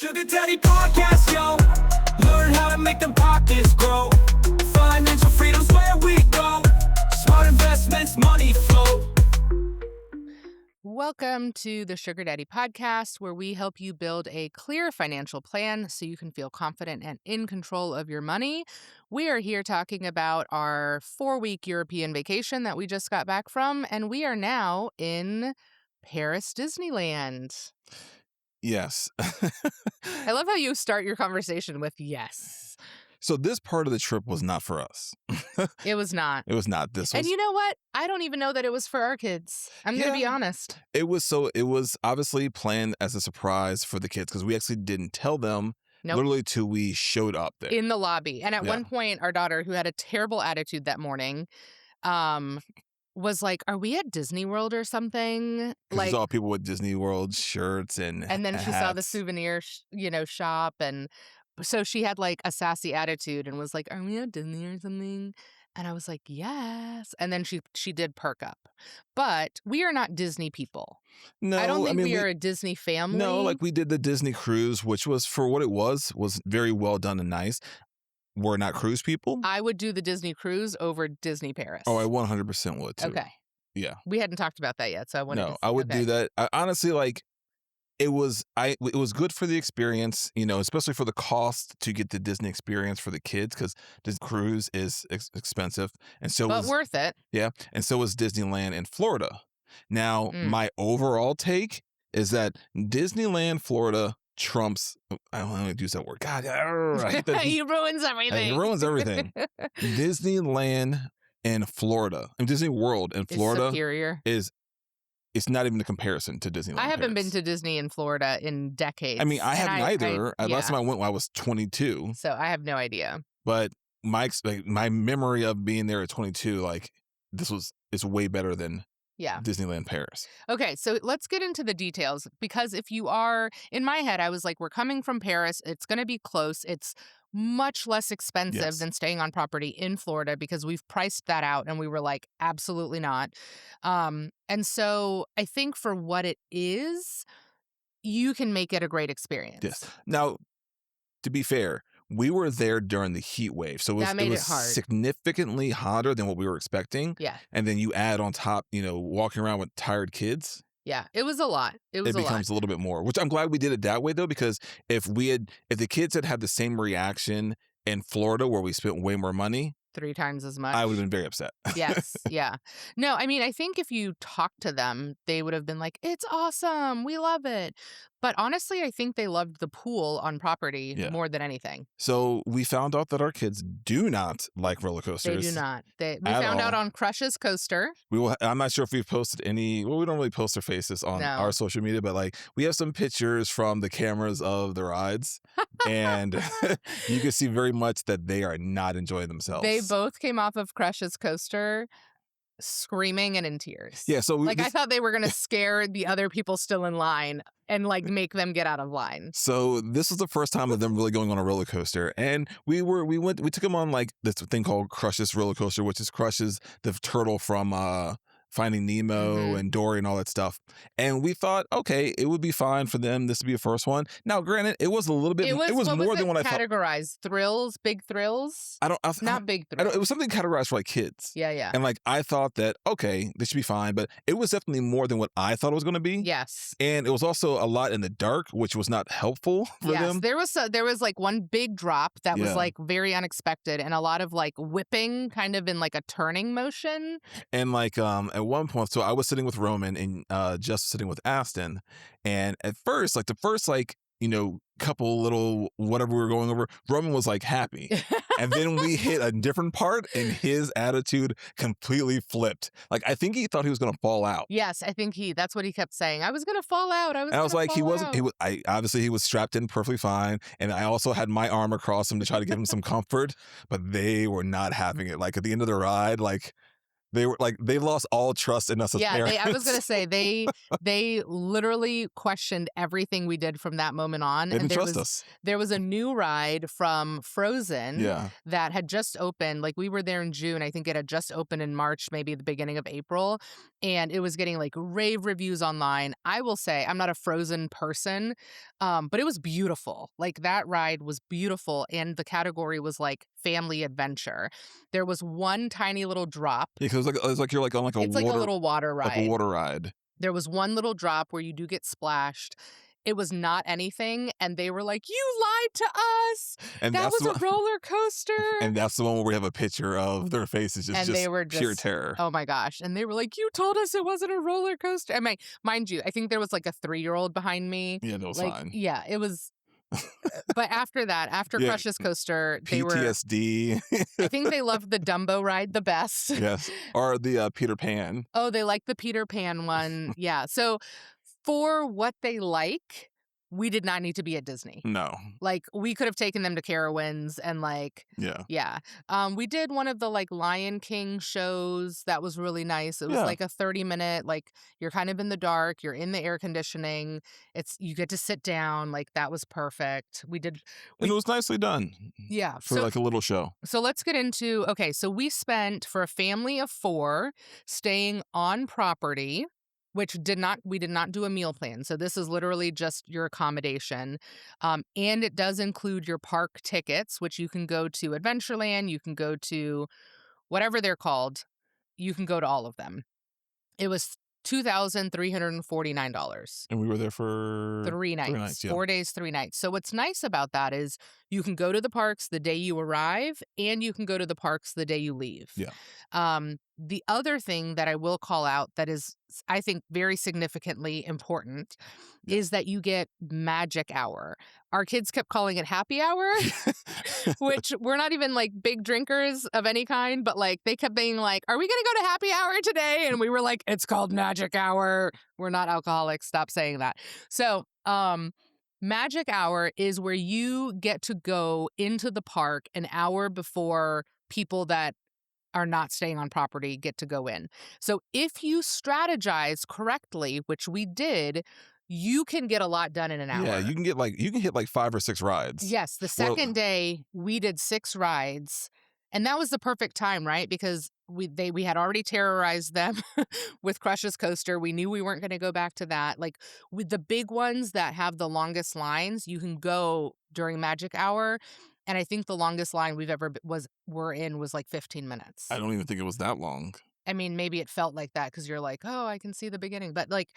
Sugar Daddy Podcast, yo. Learn how to make them pockets grow. Financial freedom's where we go. Smart investments, money flow. Welcome to the Sugar Daddy Podcast, where we help you build a clear financial plan so you can feel confident and in control of your money. We are here talking about our 4-week European vacation that we just got back from, and we are now in Paris, Disneyland. Yes. I love how you start your conversation with yes. So this part of the trip was not for us. It was not. It was not. This was. And you know what? I don't even know that it was for our kids. I'm going to be honest. It was obviously planned as a surprise for the kids because we actually didn't tell them literally till we showed up there. In the lobby. And at one point, our daughter, who had a terrible attitude that morning, was like, are we at Disney World or something? Like, she saw people with Disney World shirts and then she hats. saw the souvenir, shop. And so she had like a sassy attitude and was like, are we at Disney or something? And I was like, yes. And then she did perk up. But we are not Disney people. No, I don't think we are a Disney family. No, like we did the Disney cruise, which was, for what it was very well done and nice. We're not cruise people. I would do the Disney cruise over Disney Paris. Oh, I 100% would too. Okay. Yeah. We hadn't talked about that yet, so I wanted to... I would do that. Honestly, like, it was good for the experience, especially for the cost to get the Disney experience for the kids, because this cruise is expensive. But worth it. Yeah. And so was Disneyland in Florida. Now, my overall take is that Disneyland Florida trumps, I don't want to use that word. God, I hate that. He ruins everything. He ruins everything. Disneyland in Florida, and Disney World in Florida superior. It's not even a comparison to Disneyland. I haven't Paris. been to Disney in Florida in decades. I mean, I haven't either. Last time I went, I was 22. So I have no idea. But my memory of being there at 22, like, it's way better than Disneyland Paris. Okay, so let's get into the details, because if you are, in my head, I was like, we're coming from Paris. It's going to be close. It's much less expensive than staying on property in Florida, because we've priced that out and we were like, absolutely not. And so I think for what it is, you can make it a great experience. Yes. Now, to be fair, we were there during the heat wave, so it was hard. Significantly hotter than what we were expecting. Yeah. And then you add on top, walking around with tired kids. Yeah, it was a lot. It becomes a little bit more, which I'm glad we did it that way, though, because if the kids had the same reaction in Florida, where we spent way more money, 3 times as much, I would have been very upset. Yes. Yeah. No, I mean, I think if you talk to them, they would have been like, it's awesome. We love it. But honestly, I think they loved the pool on property more than anything. So we found out that our kids do not like roller coasters. They do not. We found out on Crush's coaster. I'm not sure if we've posted any. Well, we don't really post their faces on our social media, but like we have some pictures from the cameras of the rides, and you can see very much that they are not enjoying themselves. They both came off of Crush's coaster screaming and in tears. Yeah, so I thought they were going to scare the other people still in line and like make them get out of line. So this was the first time of them really going on a roller coaster, and we took them on like this thing called Crush's roller coaster, which is Crush's the turtle from Finding Nemo and Dory and all that stuff. And we thought, okay, it would be fine for them. This would be a first one. Now, granted, it was a little bit. It was more than what I thought. Categorized thrills, big thrills. Not big thrills. It was something categorized for like kids. Yeah. And like I thought that this should be fine, but it was definitely more than what I thought it was going to be. Yes. And it was also a lot in the dark, which was not helpful for them. There was like one big drop that was like very unexpected, and a lot of like whipping, kind of in like a turning motion. And like at one point, so I was sitting with Roman and Jess was sitting with Aston, and at first, like the first couple little whatever we were going over, Roman was like happy. And then we hit a different part and his attitude completely flipped. Like I think he thought he was going to fall out. Yes, I think that's what he kept saying. I was going to fall out. I was like, he wasn't. Obviously he was strapped in perfectly fine. And I also had my arm across him to try to give him some comfort, but they were not having it. Like at the end of the ride, like They were like, they lost all trust in us as Yeah, parents. I was gonna say they literally questioned everything we did from that moment on. They And didn't trust us. there was a new ride from Frozen Yeah. that had just opened. Like we were there in June. I think it had just opened in March, maybe the beginning of April. And it was getting like rave reviews online. I will say I'm not a Frozen person, but it was beautiful. Like that ride was beautiful. And the category was like family adventure. There was one tiny little drop. Yeah, because it's like you're like on like It's like a little water ride. like a water ride. There was one little drop where you do get splashed. It was not anything, and they were like, "You lied to us. And That that's was a roller coaster." And that's the one where we have a picture of their faces And they were pure just terror. Oh my gosh. And they were like, "You told us it wasn't a roller coaster." I mean, mind you, I think there was like a 3-year-old behind me. Yeah, that was Like, fine. yeah, it was. But after that, after Yeah. Crush's Coaster, they were. PTSD. I think they loved the Dumbo ride the best. Yes. Or the Peter Pan. Oh, they like the Peter Pan one. Yeah. So for what they like, we did not need to be at Disney. No. Like we could have taken them to Carowinds and like, Yeah. yeah. We did one of the like Lion King shows. That was really nice. It was Yeah. like a 30-minute, like you're kind of in the dark, you're in the air conditioning. You get to sit down. Like that was perfect. And it was nicely done. Yeah. For like a little show. So let's get into, okay, so we spent for a family of 4 staying on property, which we did not do a meal plan. So this is literally just your accommodation. And it does include your park tickets, which you can go to Adventureland, you can go to whatever they're called. You can go to all of them. It was $2,349. And we were there for 3 nights. 3 nights, yeah. 4 days, 3 nights. So what's nice about that is you can go to the parks the day you arrive and you can go to the parks the day you leave. Yeah. The other thing that I will call out that is, I think, very significantly important is that you get magic hour. Our kids kept calling it happy hour, which we're not even like big drinkers of any kind, but like they kept being like, "Are we going to go to happy hour today?" And we were like, "It's called magic hour. We're not alcoholics. Stop saying that." So, magic hour is where you get to go into the park an hour before people that are not staying on property get to go in. So if you strategize correctly, which we did, you can get a lot done in an hour. Yeah, you can hit like 5 or 6 rides. Yes, the second day we did 6 rides, and that was the perfect time, right? Because we had already terrorized them with Crush's Coaster. We knew we weren't going to go back to that. Like with the big ones that have the longest lines, you can go during magic hour. And I think the longest line we're in was like 15 minutes. I don't even think it was that long. I mean, maybe it felt like that because you're like, "Oh, I can see the beginning." But like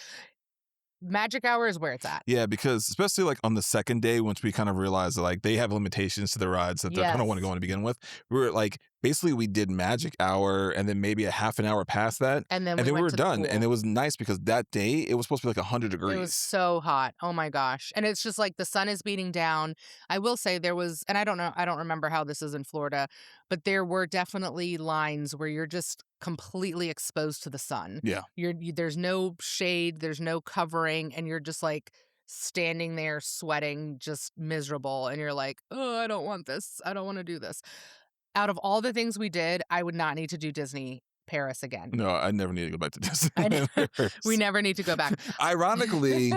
magic hour is where it's at. Yeah, because especially like on the second day, once we kind of realized that like they have limitations to the rides that they kind of want to go on to begin with, we were like, basically we did magic hour and then maybe a half an hour past that. And then we went were to the done. pool. And it was nice because that day it was supposed to be like 100 degrees. It was so hot. Oh my gosh. And it's just like the sun is beating down. I will say there was, and I don't remember how this is in Florida, but there were definitely lines where you're just completely exposed to the sun. Yeah. There's no shade, there's no covering, and you're just like standing there sweating, just miserable. And you're like, "Oh, I don't want this. I don't want to do this." Out of all the things we did, I would not need to do Disney Paris again. No, I never need to go back to Disneyland. We never need to go back. Ironically,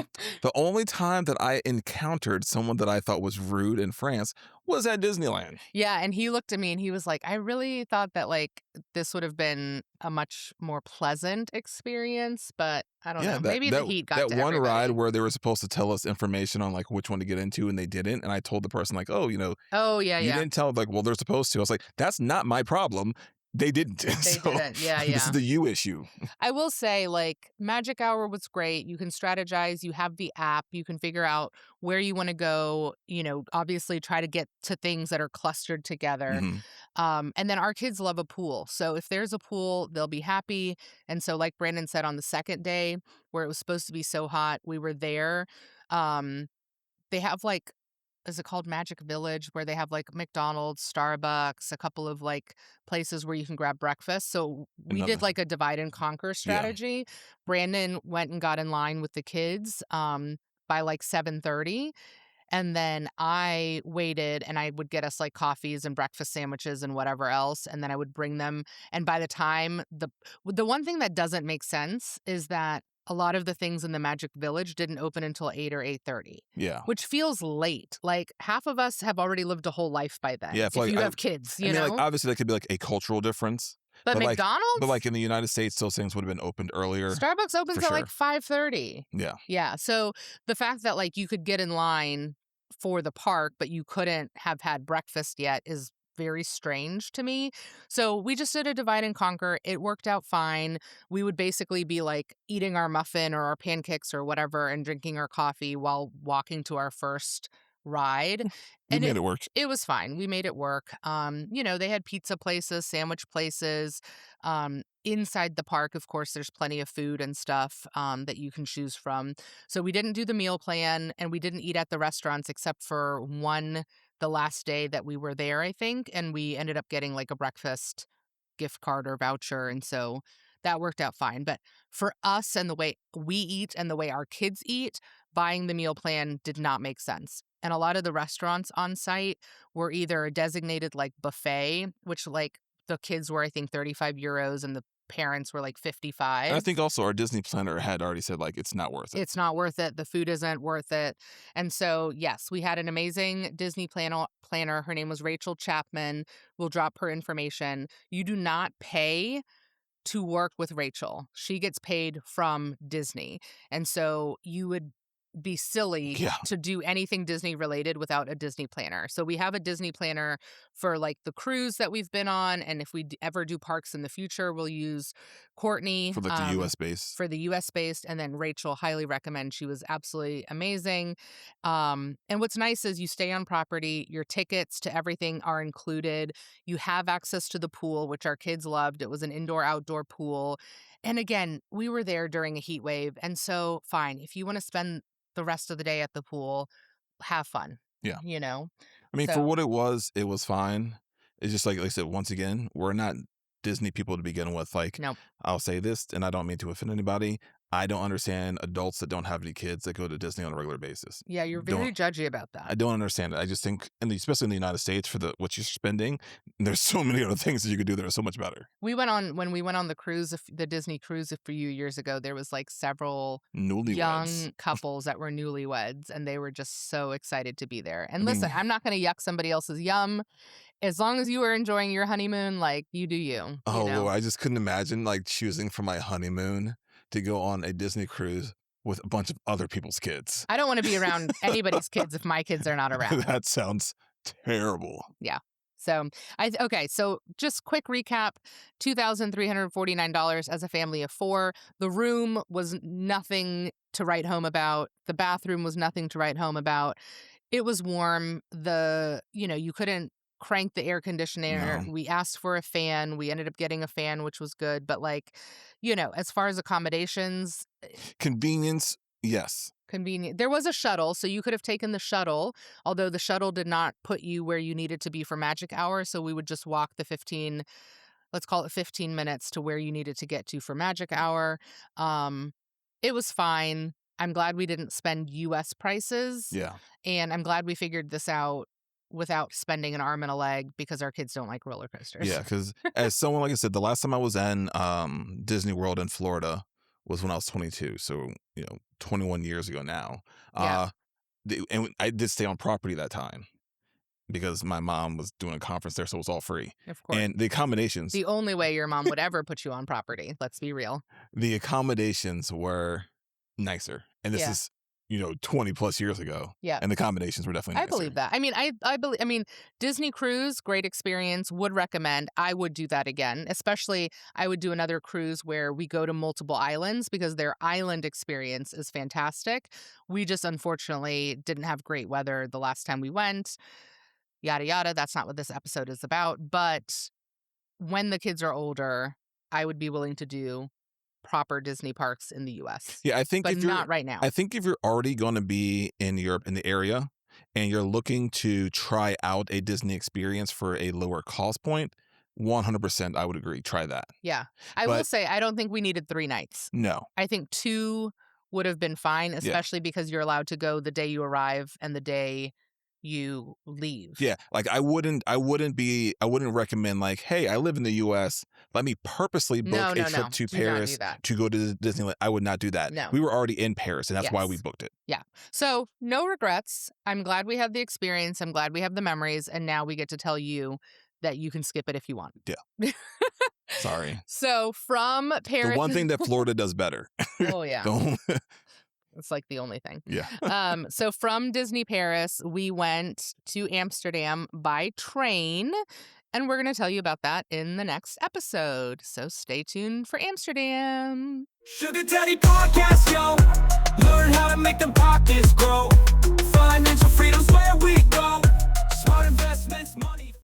the only time that I encountered someone that I thought was rude in France was at Disneyland. Yeah, and he looked at me and he was like, "I really thought that like this would have been a much more pleasant experience, but I don't know. Maybe the heat got to that one everybody." ride where they were supposed to tell us information on like which one to get into and they didn't, and I told the person like, "Oh, oh yeah, you didn't tell." Like, well, they're supposed to. I was like, "That's not my problem." They didn't. They didn't. Yeah. This is the you issue. I will say, like, Magic Hour was great. You can strategize. You have the app. You can figure out where you want to go. Obviously try to get to things that are clustered together. Mhm. And then our kids love a pool. So if there's a pool, they'll be happy. And so, like Brandon said, on the second day where it was supposed to be so hot, we were there. They have like, is it called Magic Village, where they have like McDonald's, Starbucks, a couple of like places where you can grab breakfast. So we did like a divide and conquer strategy. Brandon went and got in line with the kids by like 7:30. And then I waited and I would get us like coffees and breakfast sandwiches and whatever else. And then I would bring them. And by the time the one thing that doesn't make sense is that a lot of the things in the Magic Village didn't open until 8 or 8:30. Yeah. Which feels late. Like half of us have already lived a whole life by then. Yeah, if like, you have kids, I you mean, know? like, obviously that could be like a cultural difference. But like, McDonald's? but like in the United States, those things would have been opened earlier. Starbucks opens for at sure. like 5:30. Yeah. Yeah. So the fact that like you could get in line for the park, but you couldn't have had breakfast yet is very strange to me. So we just did a divide and conquer. It worked out fine. We would basically be like eating our muffin or our pancakes or whatever and drinking our coffee while walking to our first ride. You made it work. It was fine. We made it work. You know, they had pizza places, sandwich places. Inside the park, of course, there's plenty of food and stuff that you can choose from. So we didn't do the meal plan and we didn't eat at the restaurants except for one the last day that we were there, I think. And we ended up getting like a breakfast gift card or voucher. And so that worked out fine. But for us and the way we eat and the way our kids eat, buying the meal plan did not make sense. And a lot of the restaurants on site were either a designated like buffet, which like the kids were, I think, 35 euros and the parents were like 55. And I think also our Disney planner had already said like it's not worth it. It's not worth it. The food isn't worth it. And so, yes, we had an amazing Disney planner. Her name was Rachel Chapman. We'll drop her information. You do not pay to work with Rachel. She gets paid from Disney. And so you would be silly to do anything Disney related without a Disney planner. So we have a Disney planner for like the cruise that we've been on. And if we ever do parks in the future, we'll use Courtney. For like the US base. For the US based. And then Rachel, highly recommend. She was absolutely amazing. And what's nice is you stay on property. Your tickets to everything are included. You have access to the pool, which our kids loved. It was an indoor-outdoor pool. And again, we were there during a heat wave. And so fine, if you want to spend the rest of the day at the pool, have fun. Yeah. You know? I mean, for what it was fine. It's just like I said, once again, we're not Disney people to begin with. Like, nope. I'll say this, and I don't mean to offend anybody. I don't understand adults that don't have any kids that go to Disney on a regular basis. Yeah, you're very judgy about that. I don't understand it. I just think, especially in the United States, for what you're spending, there's so many other things that you could do that are so much better. When we went on the cruise, the Disney cruise a few years ago, there was like several young couples that were newlyweds, and they were just so excited to be there. And listen, I'm not going to yuck somebody else's yum. As long as you are enjoying your honeymoon, like you do you. Oh, Lord, I just couldn't imagine like choosing for my honeymoon to go on a Disney cruise with a bunch of other people's kids. I don't want to be around anybody's kids if my kids are not around. That sounds terrible. Yeah. So, so just quick recap, $2,349 as a family of 4. The room was nothing to write home about. The bathroom was nothing to write home about. It was warm. You couldn't crank the air conditioner. No. We asked for a fan. We ended up getting a fan, which was good. But as far as accommodations. Convenience, yes. Convenient. There was a shuttle, so you could have taken the shuttle, although the shuttle did not put you where you needed to be for Magic Hour. So we would just walk the 15 minutes to where you needed to get to for Magic Hour. It was fine. I'm glad we didn't spend US prices. Yeah. And I'm glad we figured this out without spending an arm and a leg because our kids don't like roller coasters. Yeah, because as someone, like I said, the last time I was in Disney World in Florida was when I was 22. So, 21 years ago now. Yeah. And I did stay on property that time because my mom was doing a conference there, so it was all free. Of course. And the accommodations. The only way your mom would ever put you on property, let's be real. The accommodations were nicer. And this is 20 plus years ago. Yeah. And the combinations were definitely nicer. I believe that. I mean, Disney cruise, great experience, would recommend. I would do that again. Especially, I would do another cruise where we go to multiple islands because their island experience is fantastic. We just unfortunately didn't have great weather the last time we went. Yada, yada. That's not what this episode is about. But when the kids are older, I would be willing to do proper Disney parks in the U.S. Yeah, I think but not right now. I think if you're already going to be in Europe, in the area, and you're looking to try out a Disney experience for a lower cost point, 100% I would agree. Try that. Yeah. I will say, I don't think we needed 3 nights. No. I think 2 would have been fine, especially because you're allowed to go the day you arrive and the day you leave. Yeah, like I wouldn't recommend like, hey, I live in the US. Let me purposely book a trip to Do not do Paris that. to go to Disneyland. I would not do that. No. We were already in Paris, and that's why we Yes. booked it. Yeah. So no regrets. I'm glad we had the experience. I'm glad we have the memories. And now we get to tell you that you can skip it if you want. Yeah. Sorry. So from Paris. The one thing that Florida does better. Oh, yeah. Don't. It's like the only thing. Yeah. So from Disney Paris, we went to Amsterdam by train. And we're going to tell you about that in the next episode. So stay tuned for Amsterdam. Sugar Daddy Podcast, yo. Learn how to make them pockets grow.